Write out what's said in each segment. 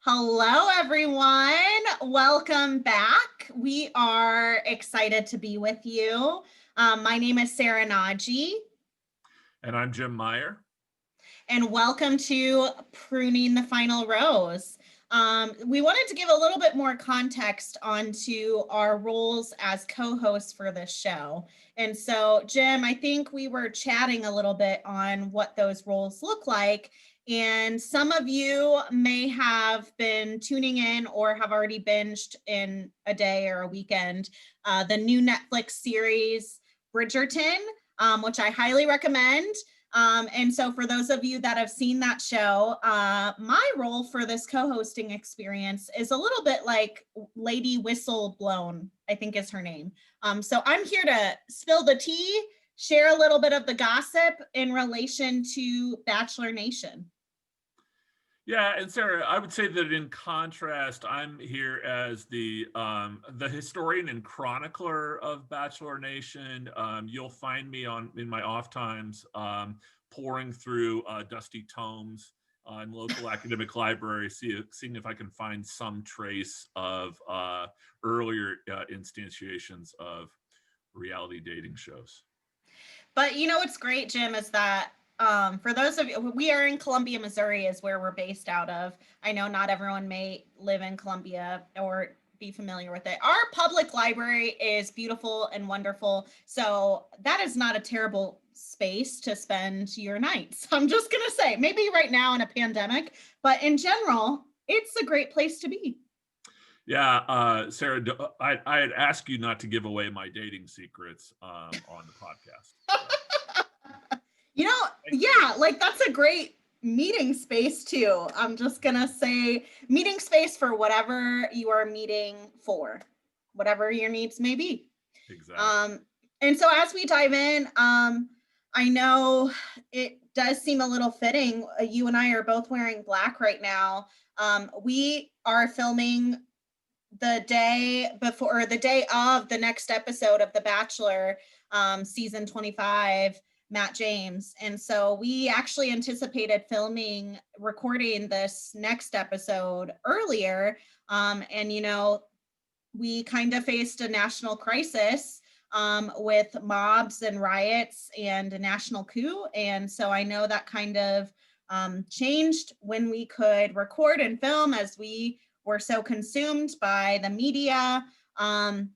Hello, everyone. Welcome back. We are excited to be with you. My name is Sarah Naji. And I'm Jim Meyer. And welcome to Pruning the Final Rose. We wanted to give a little bit more context onto our roles as co-hosts for this show. And so, Jim, I think we were chatting a little bit on what those roles look like. And some of you may have been tuning in or have already binged in a day or a weekend the new Netflix series Bridgerton, which I highly recommend. And so for those of you that have seen that show, my role for this co-hosting experience is a little bit like Lady Whistleblown, I think is her name. So I'm here to spill the tea, share a little bit of the gossip in relation to Bachelor Nation. Yeah, and Sarah, I would say that in contrast, I'm here as the historian and chronicler of Bachelor Nation. You'll find me in my off times pouring through dusty tomes in local academic libraries, seeing if I can find some trace of earlier instantiations of reality dating shows. But you know what's great, Jim, is that for those of you, we are in Columbia, Missouri is where we're based out of. I know not everyone may live in Columbia or be familiar with it. Our public library is beautiful and wonderful. So that is not a terrible space to spend your nights. I'm just going to say, maybe right now in a pandemic, but in general, it's a great place to be. Yeah, Sarah, I'd ask you not to give away my dating secrets on the podcast. So. You know, yeah, like that's a great meeting space too. I'm just going to say meeting space for whatever you are meeting for, whatever your needs may be. Exactly. And so as we dive in, I know it does seem a little fitting. You and I are both wearing black right now. We are filming the day before, or the day of the next episode of The Bachelor, season 25, Matt James. And so we actually anticipated recording this next episode earlier. And, you know, we kind of faced a national crisis with mobs and riots and a national coup. And so I know that kind of changed when we could record and film, as we were so consumed by the media. And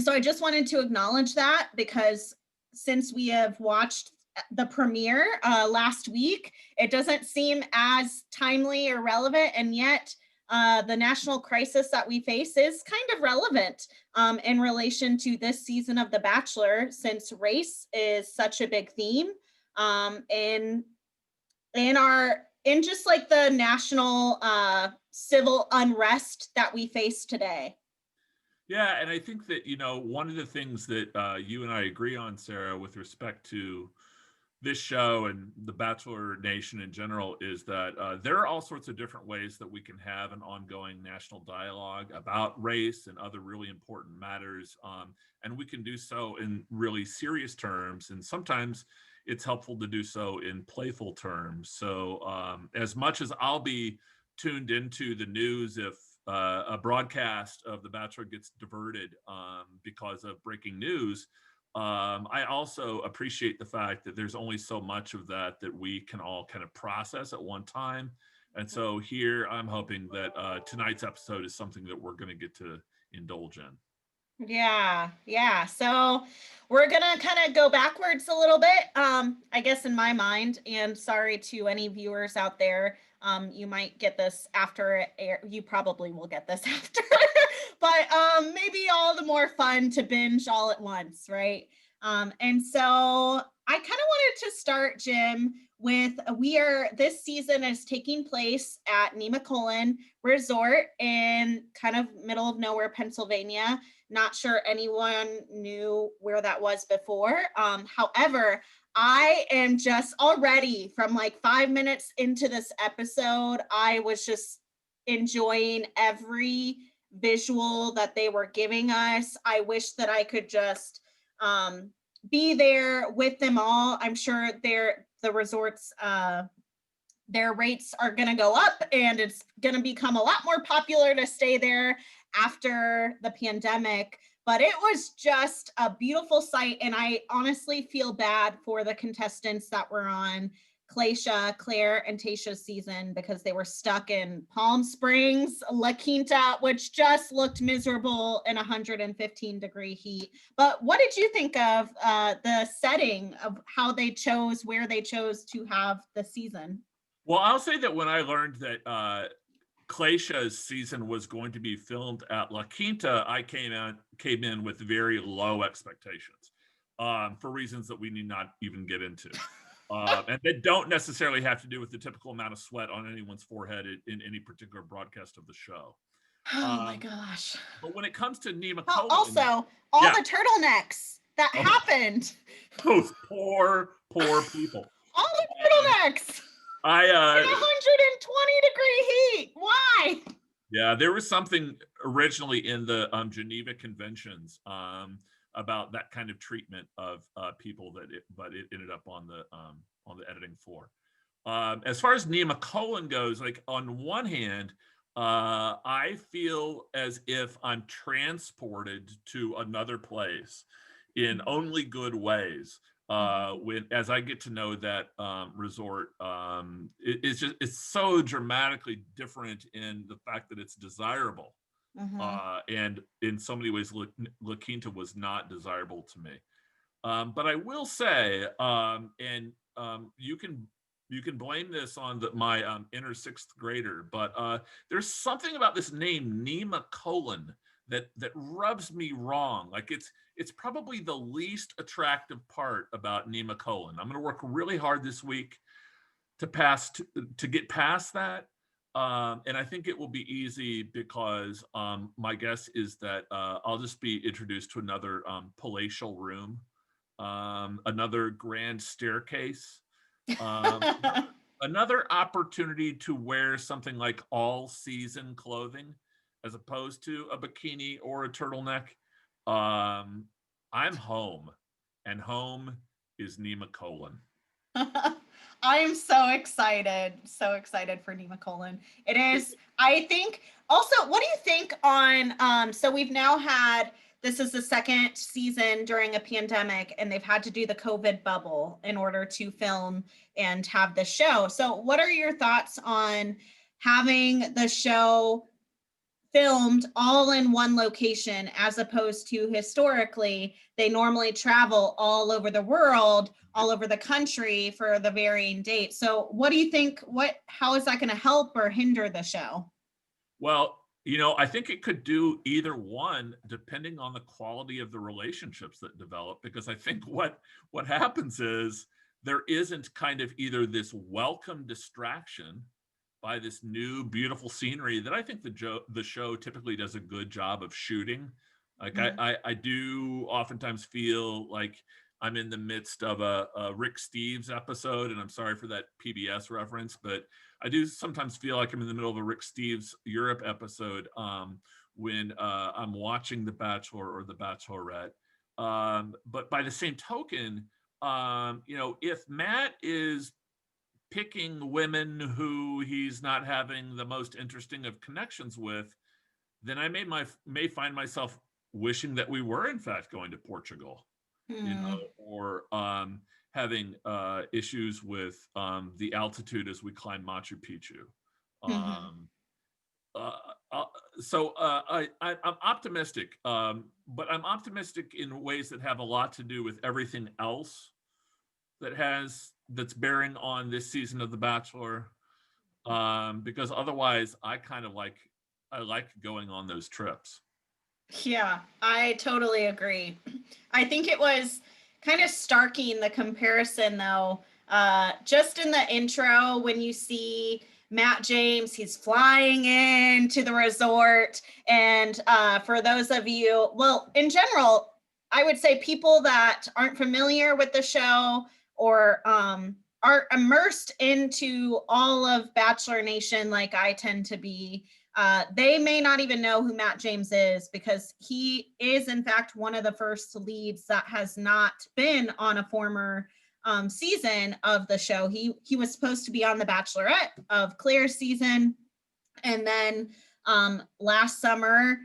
so I just wanted to acknowledge that, because since we have watched the premiere last week, it doesn't seem as timely or relevant, and yet the national crisis that we face is kind of relevant in relation to this season of The Bachelor, since race is such a big theme in just like the national civil unrest that we face today. Yeah, and I think that, you know, one of the things that you and I agree on, Sarah, with respect to this show and the Bachelor Nation in general, is that there are all sorts of different ways that we can have an ongoing national dialogue about race and other really important matters. And we can do so in really serious terms. And sometimes it's helpful to do so in playful terms. So as much as I'll be tuned into the news if a broadcast of The Bachelor gets diverted because of breaking news, I also appreciate the fact that there's only so much of that we can all kind of process at one time. And so here I'm hoping that tonight's episode is something that we're going to get to indulge in. Yeah. So we're gonna kind of go backwards a little bit, I guess, in my mind. And sorry to any viewers out there. You might get this after air. You probably will get this after, but maybe all the more fun to binge all at once, right? And so I kind of wanted to start, Jim, with this season is taking place at Nemacolin Resort in kind of middle of nowhere, Pennsylvania. Not sure anyone knew where that was before. However, I am just already, from like 5 minutes into this episode, I was just enjoying every visual that they were giving us. I wish that I could just be there with them all. I'm sure the resort's their rates are going to go up and it's going to become a lot more popular to stay there after the pandemic. But it was just a beautiful sight. And I honestly feel bad for the contestants that were on Claire, and Tayshia's season because they were stuck in Palm Springs, La Quinta, which just looked miserable in 115-degree heat. But what did you think of the setting of how they chose, where they chose to have the season? Well, I'll say that when I learned that Claysha's season was going to be filmed at La Quinta, I came in with very low expectations for reasons that we need not even get into. And they don't necessarily have to do with the typical amount of sweat on anyone's forehead in any particular broadcast of the show. Oh my Um, gosh. but when it comes to Nima Oh, Cohen, also, all yeah, the turtlenecks that oh, happened. those poor people. All the turtlenecks I in 120-degree heat. Why? Yeah, there was something originally in the Geneva Conventions about that kind of treatment of people but it ended up on the editing floor. As far as Nima Cohen goes, like on one hand, I feel as if I'm transported to another place in only good ways when as I get to know that resort. It's so dramatically different in the fact that it's desirable, Mm-hmm. and in so many ways La Quinta was not desirable to me. But I will say, and you can blame this on my inner sixth grader, but there's something about this name Nima Colon that rubs me wrong. Like it's probably the least attractive part about Nima Colon. I'm going to work really hard this week to get past that. And I think it will be easy because my guess is that I'll just be introduced to another palatial room, another grand staircase, another opportunity to wear something like all season clothing as opposed to a bikini or a turtleneck. I'm home, and home is Nima Colon. I'm so excited for Nima Colon. It is, I think, also, what do you think on, so we've now had, this is the second season during a pandemic, and they've had to do the COVID bubble in order to film and have the show. So what are your thoughts on having the show filmed all in one location as opposed to historically they normally travel all over the world, all over the country for the varying dates? So what do you think, how is that going to help or hinder the show? Well, I think it could do either one depending on the quality of the relationships that develop, because I think what happens is there isn't kind of either this welcome distraction by this new beautiful scenery that I think the show typically does a good job of shooting. Like Mhm. I do oftentimes feel like I'm in the midst of a Rick Steves episode, and I'm sorry for that PBS reference, but I do sometimes feel like I'm in the middle of a Rick Steves Europe episode when I'm watching The Bachelor or The Bachelorette. But by the same token, if Matt is picking women who he's not having the most interesting of connections with, then I may find myself wishing that we were in fact going to Portugal, Hmm. or having issues with the altitude as we climb Machu Picchu. Mhm. Um, uh, uh, I'm optimistic, but I'm optimistic in ways that have a lot to do with everything else that's bearing on this season of The Bachelor. Because otherwise, I like going on those trips. Yeah, I totally agree. I think it was kind of starking the comparison though. Just in the intro, when you see Matt James, he's flying into the resort. And for those of you, well, in general, I would say people that aren't familiar with the show or aren't immersed into all of Bachelor Nation like I tend to be, they may not even know who Matt James is because he is, in fact, one of the first leads that has not been on a former season of the show. He was supposed to be on the Bachelorette of Claire's season, and then last summer,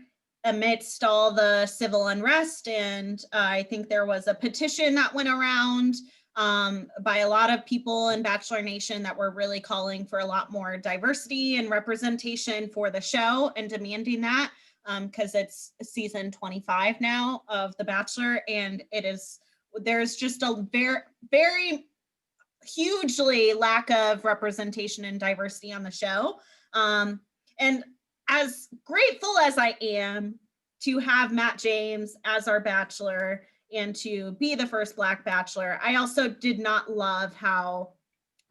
amidst all the civil unrest, and I think there was a petition that went around by a lot of people in Bachelor Nation that were really calling for a lot more diversity and representation for the show and demanding that, because it's season 25 now of The Bachelor, and there's just a very, very hugely lack of representation and diversity on the show. And as grateful as I am to have Matt James as our Bachelor and to be the first Black Bachelor, I also did not love how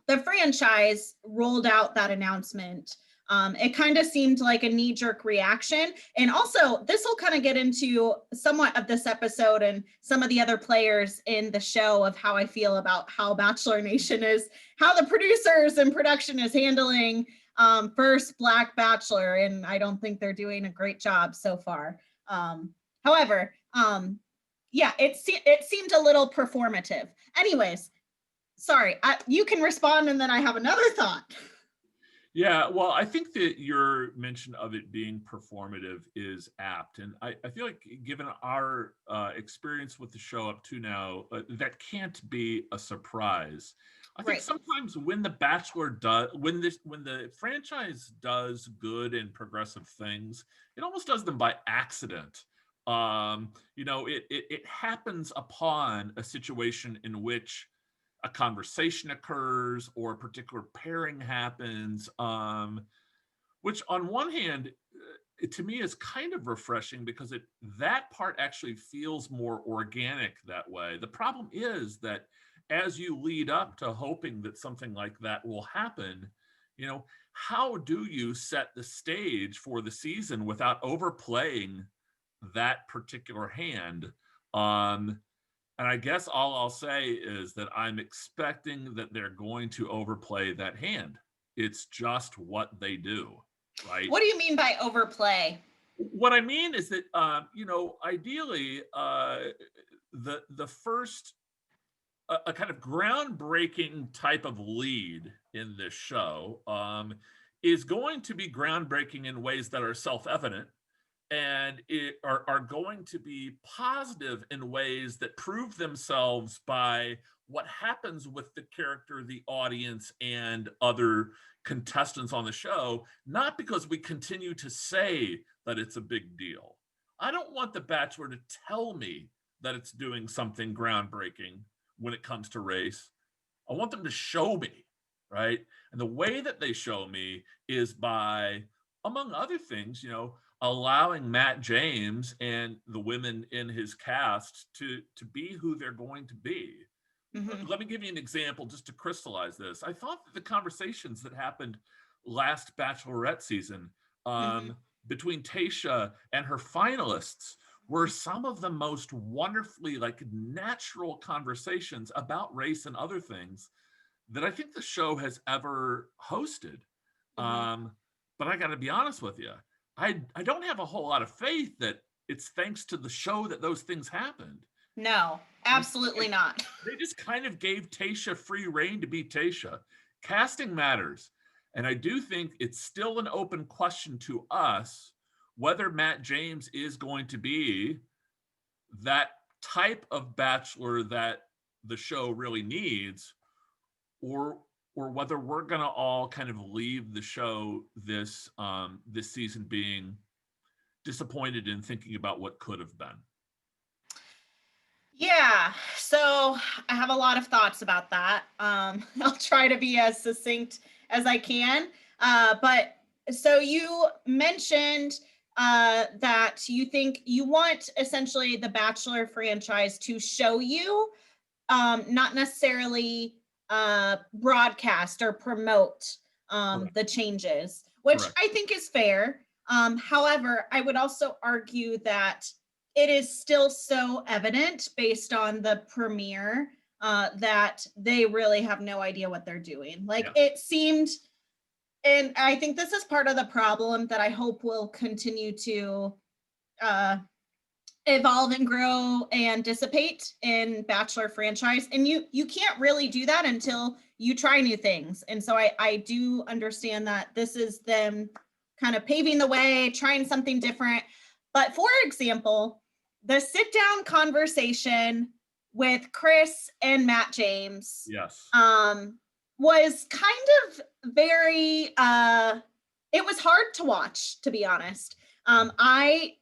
the franchise rolled out that announcement. It kind of seemed like a knee-jerk reaction. And also, this will kind of get into somewhat of this episode and some of the other players in the show of how I feel about how Bachelor Nation is, how the producers and production is handling first Black Bachelor. And I don't think they're doing a great job so far. However, yeah, it seemed a little performative. Anyways, sorry, you can respond and then I have another thought. Yeah, well, I think that your mention of it being performative is apt. And I feel like given our experience with the show up to now, that can't be a surprise. I think Right. sometimes when the franchise does good and progressive things, it almost does them by accident. It happens upon a situation in which a conversation occurs or a particular pairing happens, which on one hand, to me is kind of refreshing because that part actually feels more organic that way. The problem is that as you lead up to hoping that something like that will happen, how do you set the stage for the season without overplaying that particular hand? And I guess all I'll say is that I'm expecting that they're going to overplay that hand. It's just what they do, right? What do you mean by overplay? What I mean is that, ideally, the first a kind of groundbreaking type of lead in this show is going to be groundbreaking in ways that are self-evident, and are going to be positive in ways that prove themselves by what happens with the character, the audience, and other contestants on the show, not because we continue to say that it's a big deal. I don't want The Bachelor to tell me that it's doing something groundbreaking when it comes to race. I want them to show me, right? And the way that they show me is by, among other things, allowing Matt James and the women in his cast to be who they're going to be. Mm-hmm. Let me give you an example just to crystallize this. I thought that the conversations that happened last Bachelorette season between Tayshia and her finalists were some of the most wonderfully natural conversations about race and other things that I think the show has ever hosted. But I got to be honest with you, I don't have a whole lot of faith that it's thanks to the show that those things happened. No, absolutely not. They just kind of gave Tayshia free reign to be Tayshia. Casting matters. And I do think it's still an open question to us whether Matt James is going to be that type of Bachelor that the show really needs, or whether we're going to all kind of leave the show this season being disappointed and thinking about what could have been. Yeah, so I have a lot of thoughts about that. I'll try to be as succinct as I can. But so you mentioned that you think you want essentially the Bachelor franchise to show you, not necessarily broadcast or promote the changes, which Correct. I think is fair. However, I would also argue that it is still so evident based on the premiere that they really have no idea what they're doing. It seemed, and I think this is part of the problem that I hope will continue to evolve and grow and dissipate in Bachelor franchise, and you can't really do that until you try new things. And so I do understand that this is them kind of paving the way, trying something different. But for example, the sit down conversation with Chris and Matt James Yes. was kind of very it was hard to watch, to be honest. I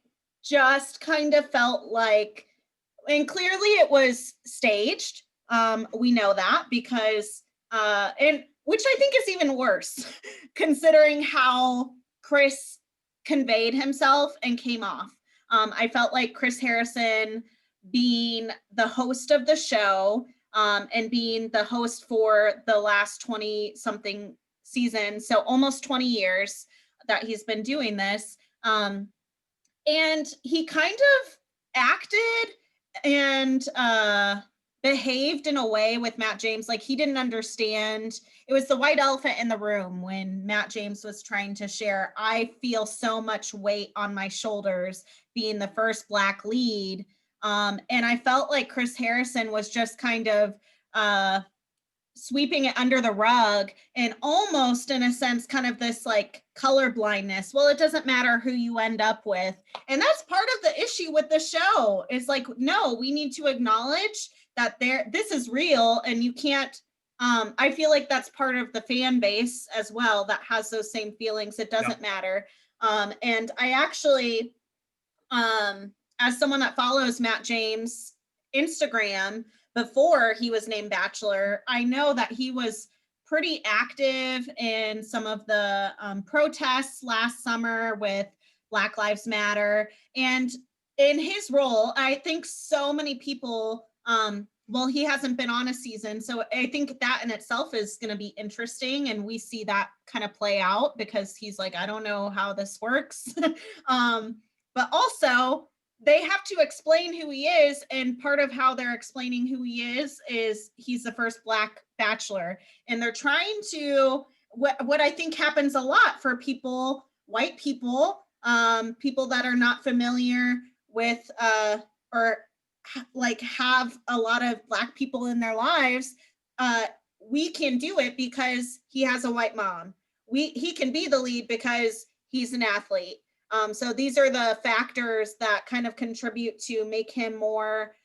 just kind of felt like, and clearly it was staged. We know that because, and which I think is even worse, considering how Chris conveyed himself and came off. I felt like Chris Harrison, being the host of the show, and being the host for the last 20 something seasons, so almost 20 years that he's been doing this. And he kind of acted and behaved in a way with Matt James like he didn't understand. It was the white elephant in the room when Matt James was trying to share, I feel so much weight on my shoulders being the first Black lead. And I felt like Chris Harrison was just kind of sweeping it under the rug, and almost in a sense kind of this like color blindness. Well, it doesn't matter who you end up with. And that's part of the issue with the show, is like, no, we need to acknowledge that this is real, and you can't I feel like that's part of the fan base as well that has those same feelings. It doesn't matter. And I actually, as someone that follows Matt James Instagram before he was named Bachelor, I know that he was pretty active in some of the protests last summer with Black Lives Matter. And in his role, I think so many people, well, he hasn't been on a season. So I think that in itself is going to be interesting. And we see that kind of play out because he's like, I don't know how this works. But also, they have to explain who he is, and part of how they're explaining who he is he's the first Black Bachelor, and they're trying to, what I think happens a lot for people, white people, people that are not familiar with or like have a lot of Black people in their lives. We can do it because he has a white mom. He can be the lead because he's an athlete. So these are the factors that kind of contribute to make him more,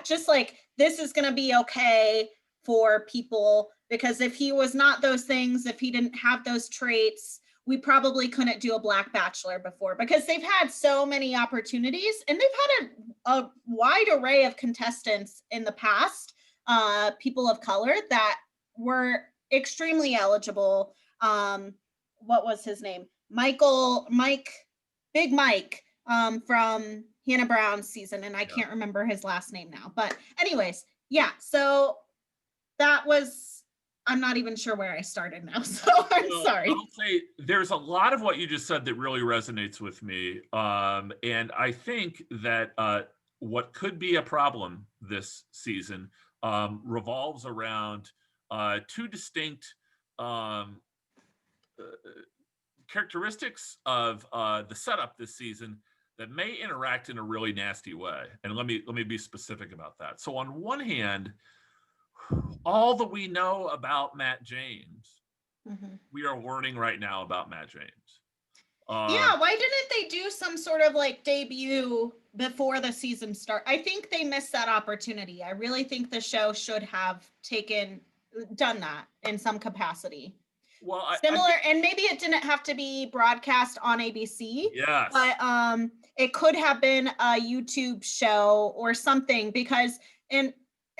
just like, this is going to be okay for people, because if he was not those things, if he didn't have those traits, we probably couldn't do a Black Bachelor before, because they've had so many opportunities, and they've had a wide array of contestants in the past, people of color that were extremely eligible. What was his name? Big Mike, from Hannah Brown's season, and I can't remember his last name now. But anyways, so that was, I'm not even sure where I started now, so I'm sorry. I'll say there's a lot of what you just said that really resonates with me. And I think that what could be a problem this season revolves around two distinct characteristics of the setup this season that may interact in a really nasty way. And let me be specific about that. So on one hand, all that we know about Matt James, we are learning right now about Matt James. Why didn't they do some sort of like debut before the season start? I think they missed that opportunity. I really think the show should have done that in some capacity. Well, similar, and maybe it didn't have to be broadcast on ABC. Yes. But it could have been a YouTube show or something, because, and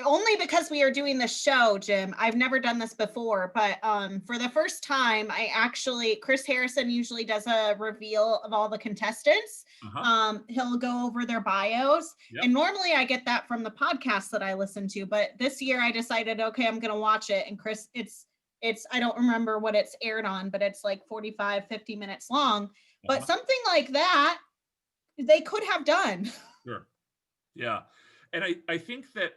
only because we are doing this show, Jim, I've never done this before, but for the first time, Chris Harrison usually does a reveal of all the contestants. He'll go over their bios. And normally I get that from the podcast that I listen to, but this year I decided, okay, I'm going to watch it. And Chris, it's, I don't remember what it's aired on, but it's like 45, 50 minutes long. But something like that, they could have done. Sure. Yeah. And I think that,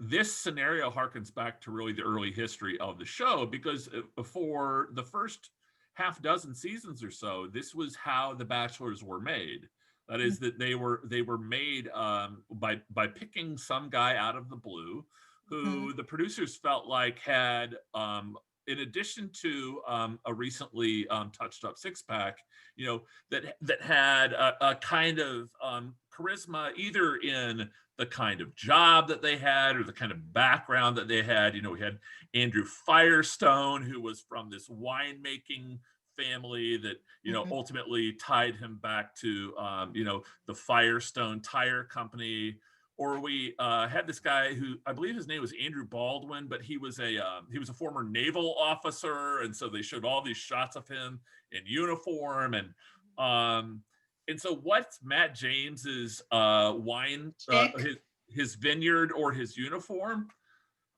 this scenario harkens back to really the early history of the show, because for the first half dozen seasons or so, this was how the Bachelors were made. That is that they were made by picking some guy out of the blue, Mhm. who the producers felt like had, in addition to a recently touched up six pack, that had a kind of charisma, either in the kind of job that they had or the kind of background that they had. We had Andrew Firestone, who was from this winemaking family that Mhm. ultimately tied him back to the Firestone Tire Company. Or we had this guy who I believe his name was Andrew Baldwin, but he was a former naval officer, and so they showed all these shots of him in uniform. And so what's Matt James's wine, Chick. his vineyard or his uniform?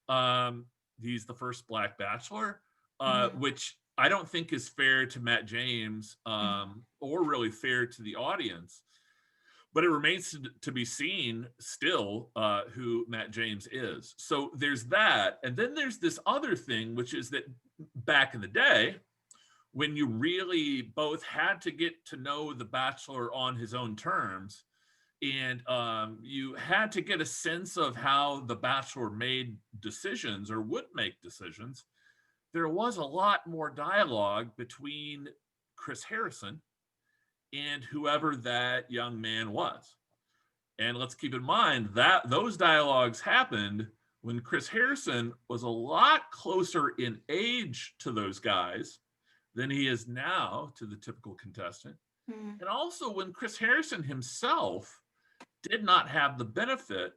Um, he's the first Black Bachelor, Mhm. which I don't think is fair to Matt James, Mhm. or really fair to the audience. But it remains to be seen still who Matt James is. So there's that. And then there's this other thing, which is that back in the day, when you really both had to get to know the Bachelor on his own terms, and you had to get a sense of how the Bachelor made decisions or would make decisions, there was a lot more dialogue between Chris Harrison and whoever that young man was. And let's keep in mind that those dialogues happened when Chris Harrison was a lot closer in age to those guys than he is now to the typical contestant. Mhm. And also when Chris Harrison himself did not have the benefit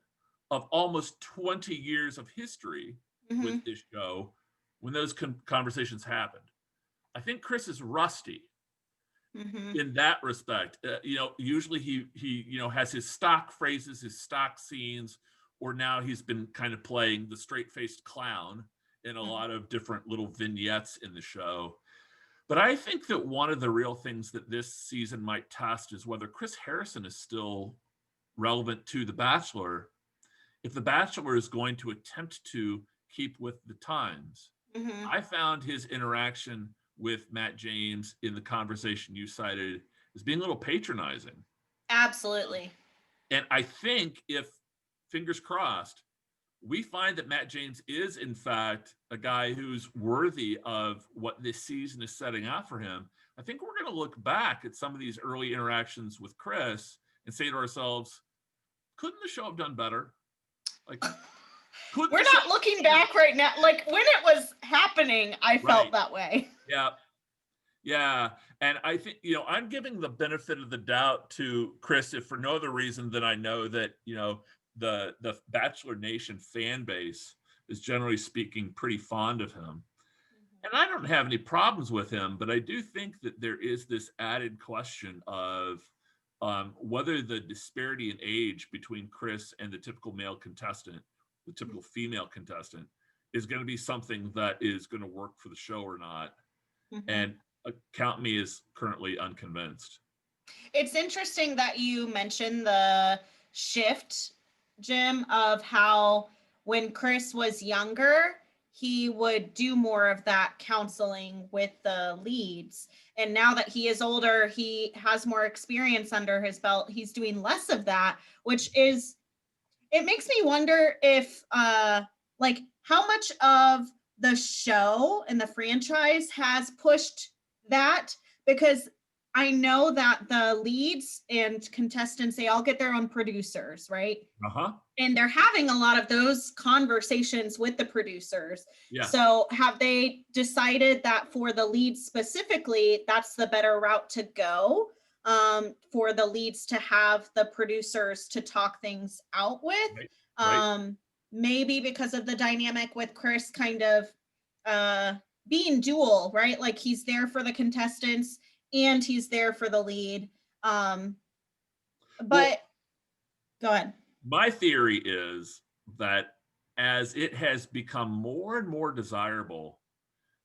of almost 20 years of history with Mhm. this show when those conversations happened. I think Chris is rusty Mhm. in that respect. Usually he has his stock phrases, his stock scenes, or now he's been kind of playing the straight-faced clown in a Mhm. lot of different little vignettes in the show. But I think that one of the real things that this season might test is whether Chris Harrison is still relevant to The Bachelor, if The Bachelor is going to attempt to keep with the times. Mhm. I found his interaction with Matt James in the conversation you cited as being a little patronizing. Absolutely. And I think if, fingers crossed, we find that Matt James is, in fact, a guy who's worthy of what this season is setting out for him, I think we're going to look back at some of these early interactions with Chris and say to ourselves, couldn't the show have done better? Like, couldn't We're the show? not looking back right now. Like when it was happening, I felt Right. that way. Yeah. Yeah. And I think, I'm giving the benefit of the doubt to Chris, if for no other reason than I know that, the Bachelor Nation fan base is generally speaking pretty fond of him. And I don't have any problems with him, but I do think that there is this added question of whether the disparity in age between Chris and the typical male contestant, the typical female contestant, is going to be something that is going to work for the show or not. Mhm. And count me as currently unconvinced. It's interesting that you mentioned the shift, Jim, of how when Chris was younger, he would do more of that counseling with the leads. And now that he is older, he has more experience under his belt. He's doing less of that, which is, it makes me wonder if like how much of the show and the franchise has pushed that, because I know that the leads and contestants, they all get their own producers, right? Uh-huh. And they're having a lot of those conversations with the producers. Yes. So have they decided that for the leads specifically, that's the better route to go, for the leads to have the producers to talk things out with? Right. Right. um, Maybe because of the dynamic with Chris kind of uh, being dual, right? Like he's there for the contestants and he's there for the lead. um, Well, but go ahead. my theory is that as it has become more and more desirable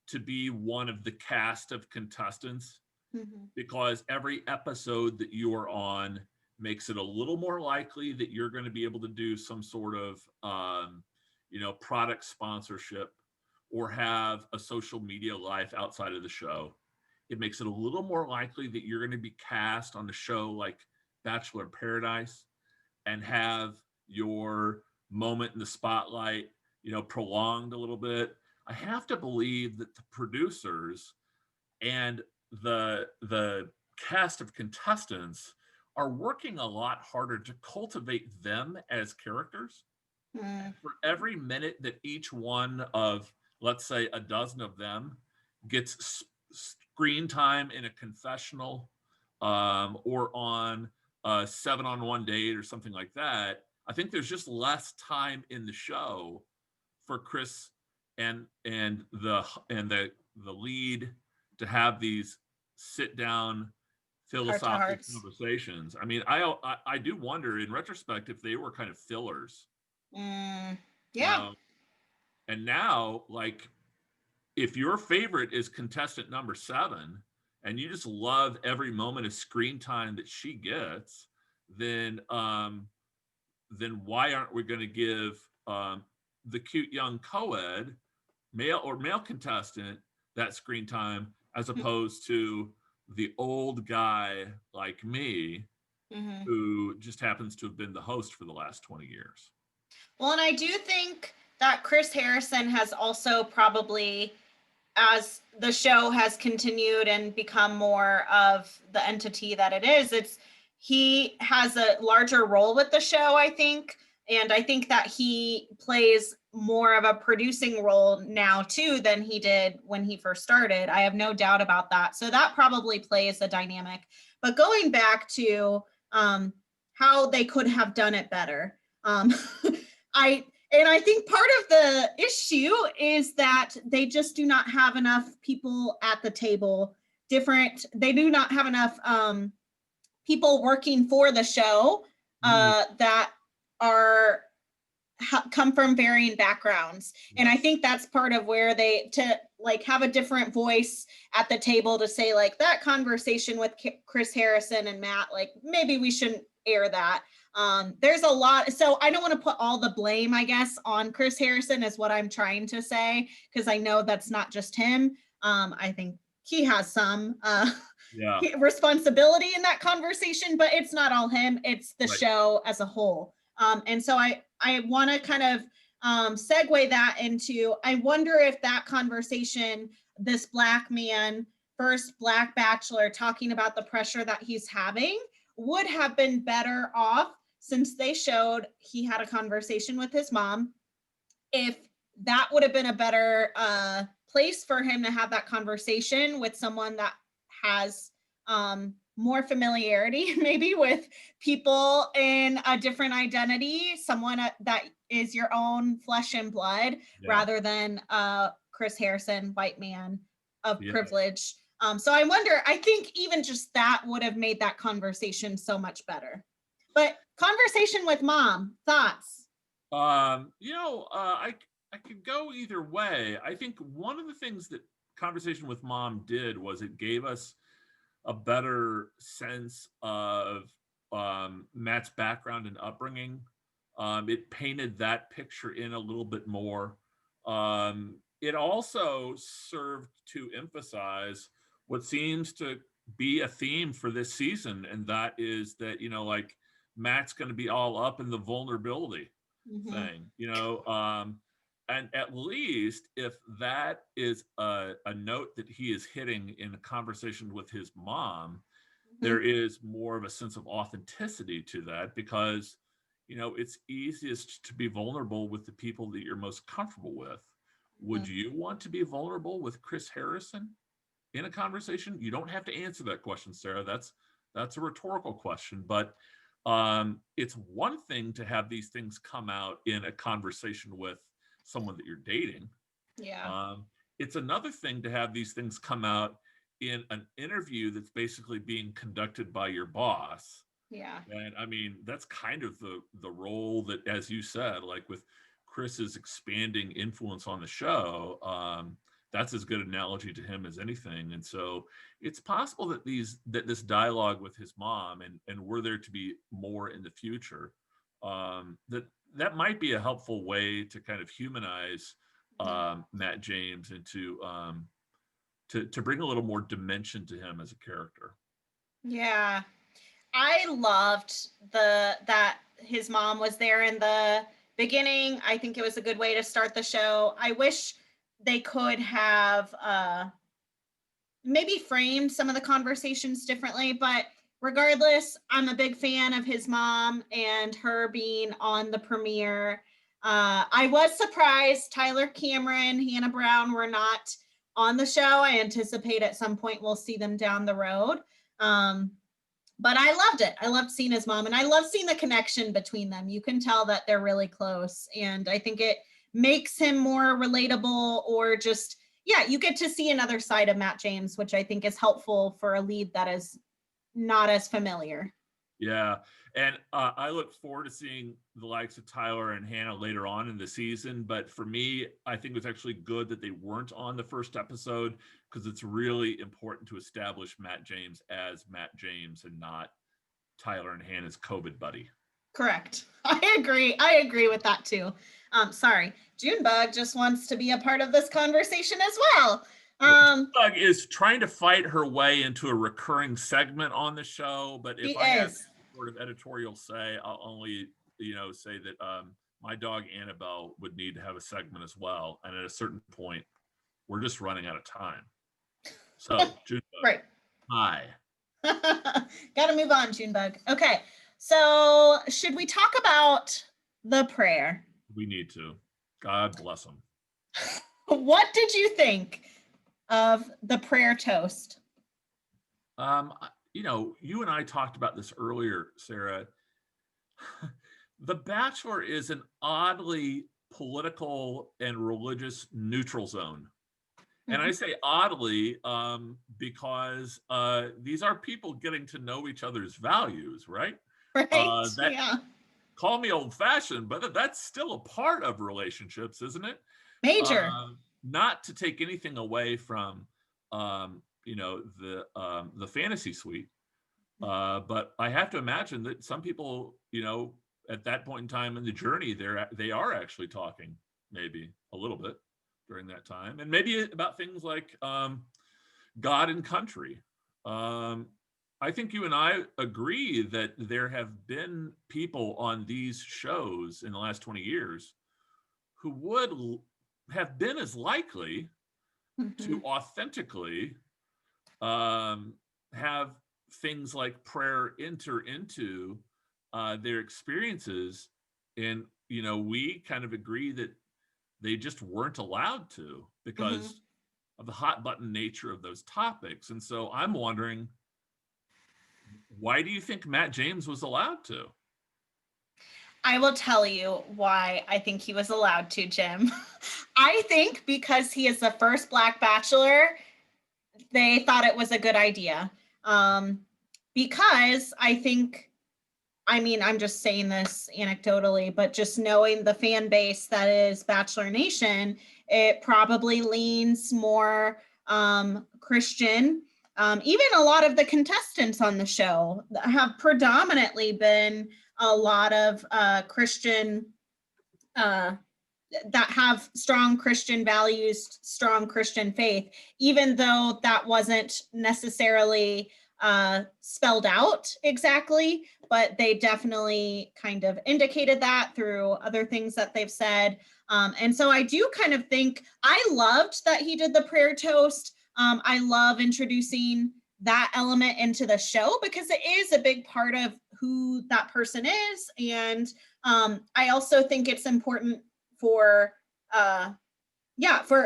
to be one of the cast of contestants, Mhm. because every episode that you are on makes it a little more likely that you're going to be able to do some sort of product sponsorship or have a social media life outside of the show. It makes it a little more likely that you're going to be cast on a show like Bachelor in Paradise and have your moment in the spotlight, prolonged a little bit. I have to believe that the producers and the cast of contestants are working a lot harder to cultivate them as characters. Mm, And for every minute that each one of, let's say, a dozen of them gets screen time in a confessional, or on a 7-on-1 date or something like that, I think there's just less time in the show for Chris and the lead to have these sit down heart to philosophical hearts. conversations. I mean, I do wonder in retrospect if they were kind of fillers, Mm, you yeah. know. And now, like, if your favorite is contestant number 7 and you just love every moment of screen time that she gets, then why aren't we going to give the cute young co-ed male contestant that screen time, as opposed to the old guy like me Mm-hmm. who just happens to have been the host for the last 20 years? Well, and I do think that Chris Harrison has also probably, as the show has continued and become more of the entity that it is, he has a larger role with the show, I think. And I think that he plays more of a producing role now too than he did when he first started. I have no doubt about that. So that probably plays a dynamic. But going back to how they could have done it better, I think part of the issue is that they just do not have enough people at the table. They do not have enough people working for the show Mm, that are come from varying backgrounds. And I yes. think that's part of where they to like have a different voice at the table to say like that conversation with Chris Harrison and Matt, like maybe we shouldn't air that. There's a lot, so I don't want to put all the blame, I guess, on Chris Harrison is what I'm trying to say, because I know that's not just him. I think he has some Yeah. responsibility in that conversation, but it's not all him, it's the Right. show as a whole. And so I want to kind of segue that into, I wonder if that conversation, this Black man, first Black bachelor, talking about the pressure that he's having, would have been better off since they showed he had a conversation with his mom. If that would have been a better place for him to have that conversation with someone that has more familiarity maybe with people in a different identity, someone that is your own flesh and blood, Yeah. rather than Chris Harrison, white man of Yeah. privilege. So I wonder, I think even just that would have made that conversation so much better. But conversation with mom, thoughts? I could go either way. I think one of the things that Conversation with Mom did was it gave us a better sense of Matt's background and upbringing. It painted that picture in a little bit more. It also served to emphasize what seems to be a theme for this season, and that is that, like, Matt's going to be all up in the vulnerability Mm-hmm. thing, and at least if that is a note that he is hitting in a conversation with his mom, there Mm-hmm. is more of a sense of authenticity to that, because it's easiest to be vulnerable with the people that you're most comfortable with. Would Mm-hmm. you want to be vulnerable with Chris Harrison in a conversation? You don't have to answer that question, Sarah. That's a rhetorical question, but it's one thing to have these things come out in a conversation with someone that you're dating. Yeah. um, it's another thing to have these things come out in an interview that's basically being conducted by your boss. Yeah. And I mean, that's kind of the role that, as you said, like with Chris's expanding influence on the show, that's as good an analogy to him as anything. And so it's possible that this dialogue with his mom, and were there to be more in the future, that might be a helpful way to kind of humanize Matt James, and to bring a little more dimension to him as a character. Yeah. I loved that his mom was there in the beginning. I think it was a good way to start the show. I wish they could have maybe framed some of the conversations differently, but regardless, I'm a big fan of his mom and her being on the premiere. I was surprised Tyler Cameron, Hannah Brown were not on the show. I anticipate at some point we'll see them down the road. But I loved it. I loved seeing his mom, and I love seeing the connection between them. You can tell that they're really close, and I think it makes him more relatable, or just, yeah, you get to see another side of Matt James, which I think is helpful for a lead that is not as familiar. Yeah. And I look forward to seeing the likes of Tyler and Hannah later on in the season. But for me, I think it was actually good that they weren't on the first episode, because it's really important to establish Matt James as Matt James and not Tyler and Hannah's COVID buddy. Correct. I agree with that too. Sorry, Junebug just wants to be a part of this conversation as well. Junebug is trying to fight her way into a recurring segment on the show, but if I have sort of editorial say, I'll only say that my dog Annabelle would need to have a segment as well, and at a certain point we're just running out of time. So Junebug, right. Hi. Gotta move on, Junebug. Okay, so should we talk about the prayer? We need to. God bless him. What did you think of the prayer toast? You and I talked about this earlier, Sarah. The Bachelor is an oddly political and religious neutral zone. And I say oddly because these are people getting to know each other's values, right? Right. Yeah. Call me old-fashioned, but that's still a part of relationships, isn't it? Major. Not to take anything away from the fantasy suite, but I have to imagine that some people, at that point in time in the journey, they are actually talking maybe a little bit during that time, and maybe about things like God and country. I think you and I agree that there have been people on these shows in the last 20 years who would have been as likely to authentically have things like prayer enter into their experiences. And, we kind of agree that they just weren't allowed to because of the hot button nature of those topics. And so I'm wondering, why do you think Matt James was allowed to? I will tell you why I think he was allowed to, Jim. I think because he is the first Black Bachelor, they thought it was a good idea. Because I think, I'm just saying this anecdotally, but just knowing the fan base that is Bachelor Nation, it probably leans more Christian. Even a lot of the contestants on the show have predominantly been a lot of Christian, that have strong Christian values, strong Christian faith, even though that wasn't necessarily spelled out exactly, but they definitely kind of indicated that through other things that they've said. And so I do kind of think I loved that he did the prayer toast. I love introducing that element into the show because it is a big part of who that person is. And I also think it's important for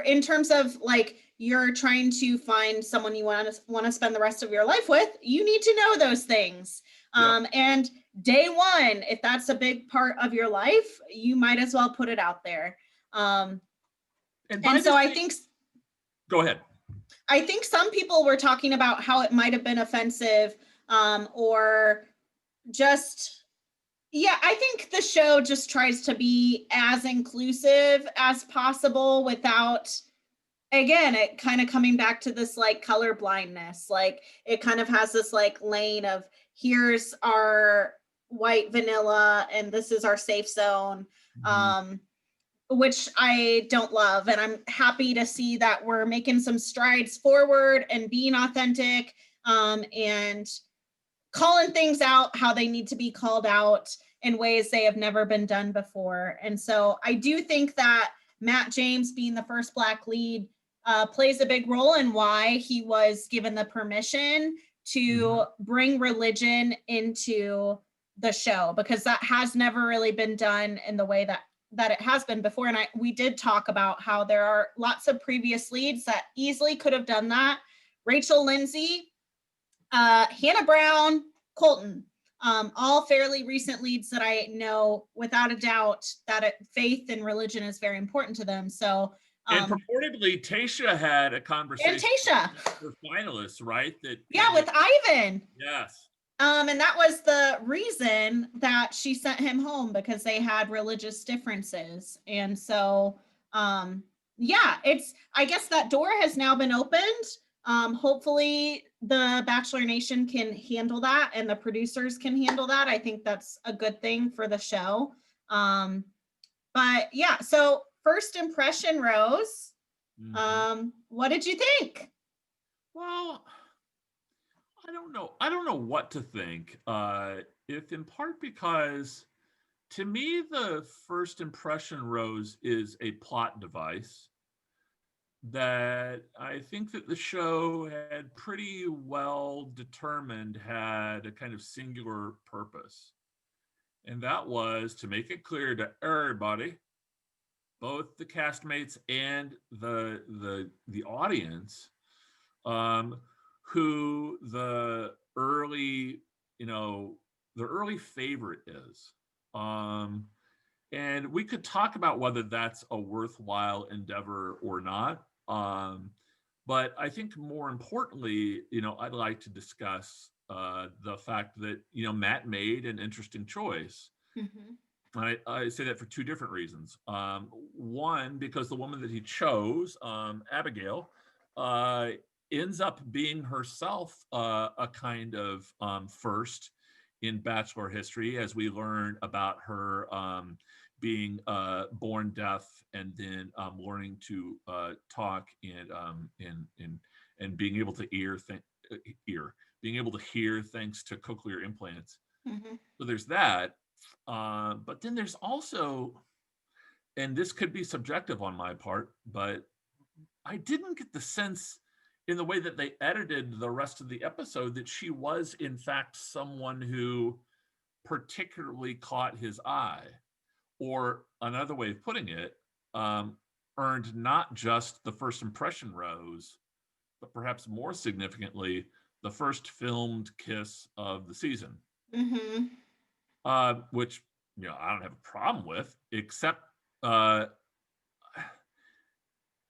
in terms of like, you're trying to find someone you want to spend the rest of your life with, you need to know those things. Yep. And day one, if that's a big part of your life, you might as well put it out there. And so I think, go ahead. I think some people were talking about how it might have been offensive, or just, I think the show just tries to be as inclusive as possible without, again, it kind of coming back to this like color blindness. Like it kind of has this like lane of, here's our white vanilla and this is our safe zone. Which I don't love. And I'm happy to see that we're making some strides forward and being authentic. And calling things out how they need to be called out in ways they have never been done before. And so I do think that Matt James being the first Black lead plays a big role in why he was given the permission to bring religion into the show, because that has never really been done in the way that it has been before. And we did talk about how there are lots of previous leads that easily could have done that. Rachel Lindsay, Hannah Brown, Colton, all fairly recent leads that I know without a doubt that faith and religion is very important to them. So, and purportedly, Tayshia had a conversation with finalists, right? That yeah, with Ivan. Yes. And that was the reason that she sent him home, because they had religious differences. And so, yeah, I guess that door has now been opened. Hopefully the Bachelor Nation can handle that and the producers can handle that. I think that's a good thing for the show. But yeah, so first impression, Rose, what did you think? Well, I don't know. I don't know what to think. If in part because to me, the first impression rose is a plot device that I think that the show had pretty well determined had a kind of singular purpose. And that was to make it clear to everybody, both the castmates and the audience, who the early favorite is. And we could talk about whether that's a worthwhile endeavor or not. But I think more importantly, I'd like to discuss the fact that, Matt made an interesting choice. I say that for two different reasons. One, because the woman that he chose, Abigail, ends up being herself a kind of first in Bachelor history, as we learn about her being born deaf and then learning to talk and being able to being able to hear thanks to cochlear implants. So there's that. But then there's also, and this could be subjective on my part, but I didn't get the sense in the way that they edited the rest of the episode that she was in fact someone who particularly caught his eye, or another way of putting it, earned not just the first impression rose, but perhaps more significantly, the first filmed kiss of the season. Which I don't have a problem with, except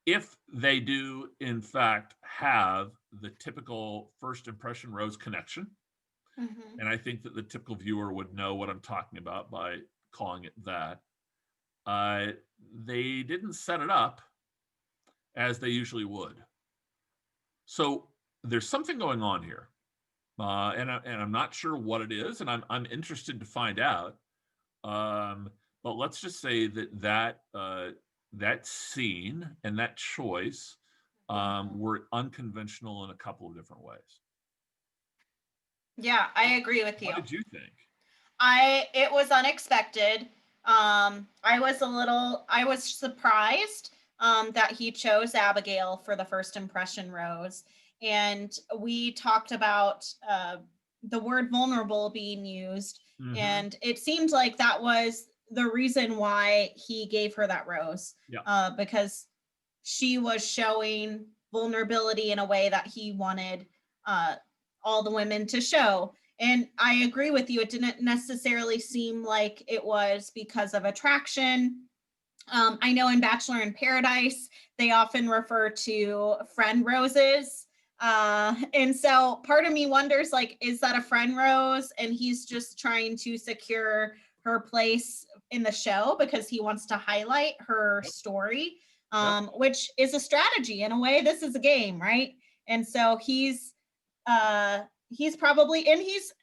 if they do in fact have the typical first impression rose connection. And I think that the typical viewer would know what I'm talking about by calling it that. They didn't set it up as they usually would. So there's something going on here. And I'm not sure what it is, and I'm interested to find out. But let's just say that scene and that choice were unconventional in a couple of different ways. Yeah, I agree with you. What did you think? It was unexpected. I was surprised that he chose Abigail for the first impression rose. And we talked about the word vulnerable being used. And it seemed like that was the reason why he gave her that rose. Because she was showing vulnerability in a way that he wanted all the women to show. And I agree with you. It didn't necessarily seem like it was because of attraction. I know in Bachelor in Paradise, they often refer to friend roses. And so part of me wonders, like, is that a friend rose? And he's just trying to secure her place in the show because he wants to highlight her story, which is a strategy. In a way, this is a game, right? And so he's probably, and he's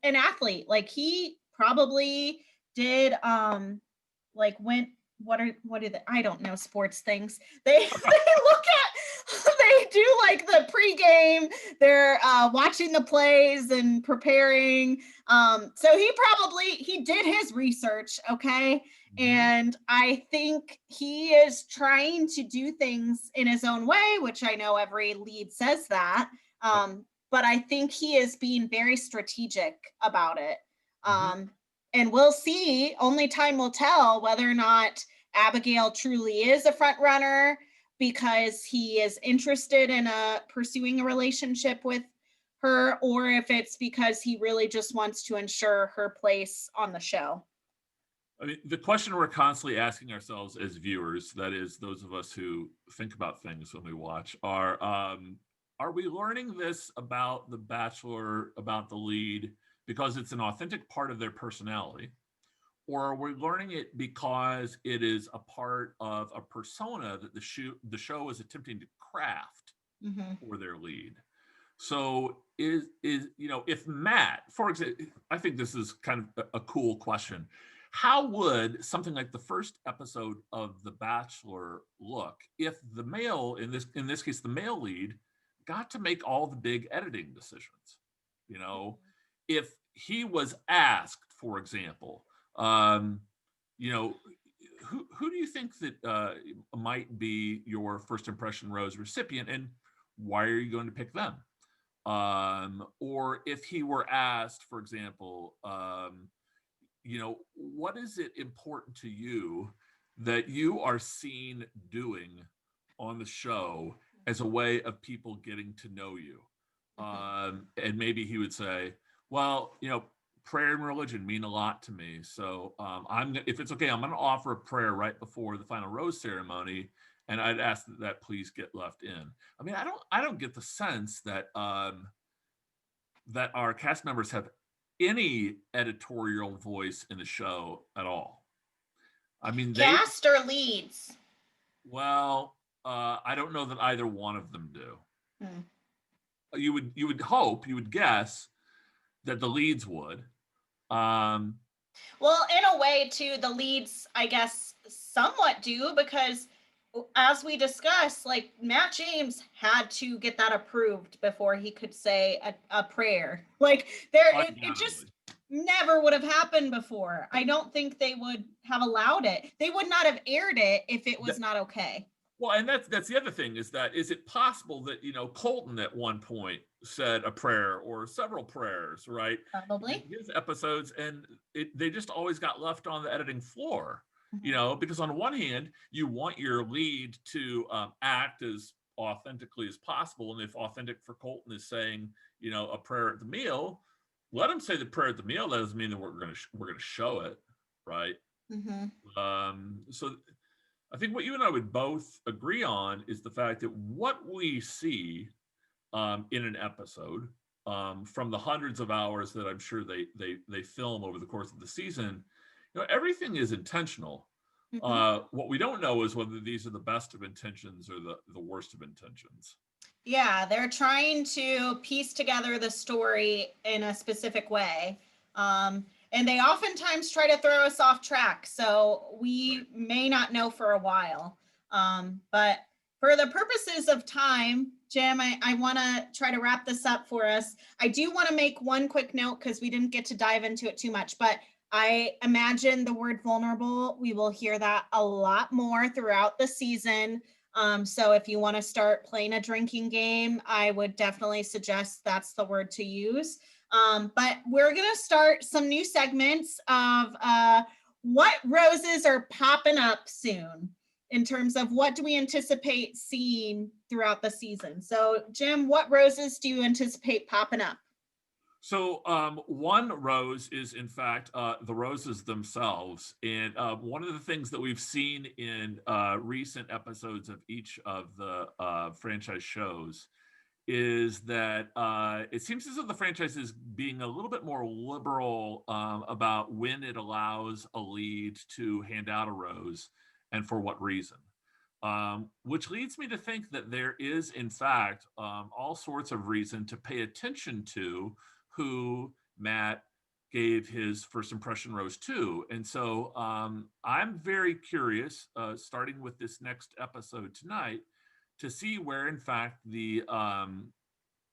an athlete. Like, he probably did went what are the, I don't know sports things. They they look at, they do like the pregame. They're watching the plays and preparing. So he did his research, okay, Mhm. and I think he is trying to do things in his own way, which I know every lead says that. Yep. But I think he is being very strategic about it. Mhm. Um, and we'll see. Only time will tell whether or not Abigail truly is a front runner because he is interested in pursuing a relationship with her, or if it's because he really just wants to ensure her place on the show. I mean, the question we're constantly asking ourselves as viewers, that is, those of us who think about things when we watch, are we learning this about the Bachelor, about the lead, because it's an authentic part of their personality? Or are we learning it because it is a part of a persona that the show is attempting to craft Mm-hmm. for their lead? So if Matt, for example, I think this is kind of a cool question. How would something like the first episode of The Bachelor look if the male, in this case the male lead, got to make all the big editing decisions? You know, if he was asked, for example, um, you know, who do you think that might be your first impression rose recipient, and why are you going to pick them? Or if he were asked, for example, what is it important to you that you are seen doing on the show as a way of people getting to know you? Mm-hmm. And maybe he would say, well, prayer and religion mean a lot to me. So if it's okay, I'm going to offer a prayer right before the final rose ceremony, and I'd ask that please get left in. I mean, I don't get the sense that our cast members have any editorial voice in the show at all. I mean, Cast or leads? well, I don't know that either one of them do. Hmm. You would hope, you would guess that the leads would. Um, Well, in a way, too, the leads, I guess, somewhat do because, as we discussed, like Matt James had to get that approved before he could say a prayer. Like it just Undoubtedly. never would have happened before. I don't think they would have allowed it. They would not have aired it if it was That, not okay. well, and that's the other thing, is it possible that Colton at one point said a prayer or several prayers, right, in Probably. his episodes, and they just always got left on the editing floor, Mm-hmm. because on one hand you want your lead to act as authentically as possible, and if authentic for Colton is saying a prayer at the meal, let him say the prayer at the meal. That doesn't mean that we're gonna show it, right? Mm-hmm. So I think what you and I would both agree on is the fact that what we see in an episode, from the hundreds of hours that I'm sure they film over the course of the season, everything is intentional. Mm-hmm. What we don't know is whether these are the best of intentions or the worst of intentions. Yeah, they're trying to piece together the story in a specific way. And they oftentimes try to throw us off track. So Right. we may not know for a while. But for the purposes of time, Jim, I want to try to wrap this up for us. I do want to make one quick note because we didn't get to dive into it too much, but I imagine the word vulnerable, we will hear that a lot more throughout the season. So if you want to start playing a drinking game, I would definitely suggest that's the word to use. But we're going to start some new segments of what roses are popping up soon in terms of what do we anticipate seeing throughout the season. So, Jim, what roses do you anticipate popping up? So one rose is, in fact, the roses themselves. And one of the things that we've seen in recent episodes of each of the franchise shows is that it seems as if the franchise is being a little bit more liberal about when it allows a lead to hand out a rose and for what reason. Which leads me to think that there is, in fact, all sorts of reason to pay attention to who Matt gave his first impression rose to. And so I'm very curious, starting with this next episode tonight, to see where, in fact, the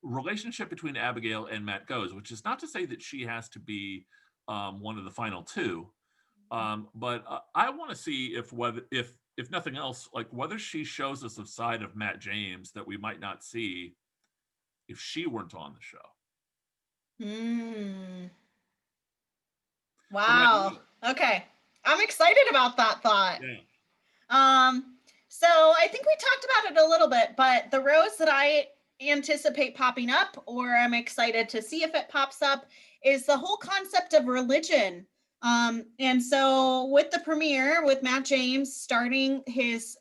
relationship between Abigail and Matt goes, which is not to say that she has to be one of the final two, but I want to see if nothing else, like whether she shows us a side of Matt James that we might not see if she weren't on the show. Wow. Okay. I'm excited about that thought. Yeah. So I think we talked about it a little bit, but the rose that I anticipate popping up, or I'm excited to see if it pops up, is the whole concept of religion. And so with the premiere, with Matt James starting his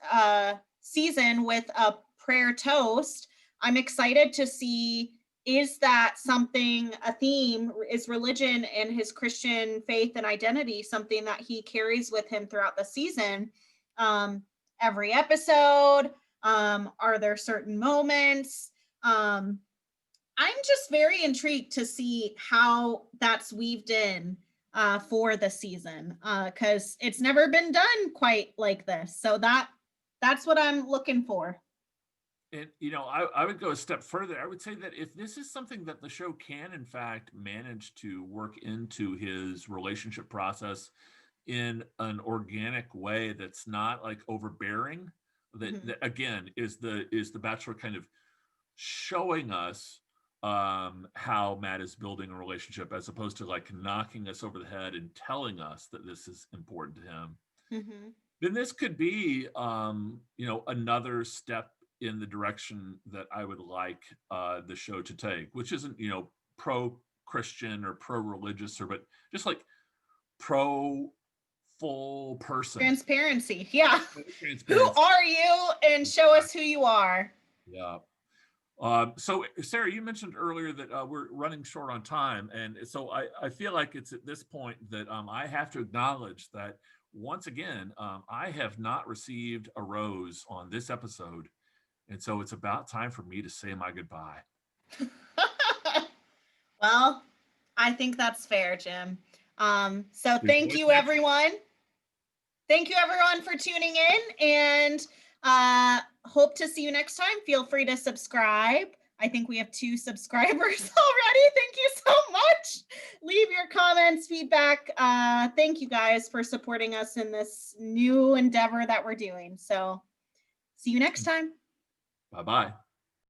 season with a prayer toast, I'm excited to see, is that something, a theme, is religion and his Christian faith and identity something that he carries with him throughout the season? Every episode, are there certain moments? I'm just very intrigued to see how that's weaved in for the season, because it's never been done quite like this. So that's what I'm looking for. And, you know, I would go a step further. I would say that if this is something that the show can, in fact, manage to work into his relationship process in an organic way that's not like overbearing, that again is the Bachelor kind of showing us how Matt is building a relationship, as opposed to like knocking us over the head and telling us that this is important to him, then this could be you know, another step in the direction that I would like the show to take, which isn't, you know, pro-Christian or pro-religious, or but just like pro full person. Transparency. Yeah. Transparency. Who are you? And show us who you are. Yeah. So Sarah, you mentioned earlier that we're running short on time. And so I feel like it's at this point that I have to acknowledge that once again, I have not received a rose on this episode. And so it's about time for me to say my goodbye. Well, I think that's fair, Jim. So thank you, everyone. Thank you, everyone, for tuning in, and hope to see you next time. Feel free to subscribe. I think we have 2 subscribers already. Thank you so much. Leave your comments, feedback. Thank you guys for supporting us in this new endeavor that we're doing. So see you next time. Bye-bye.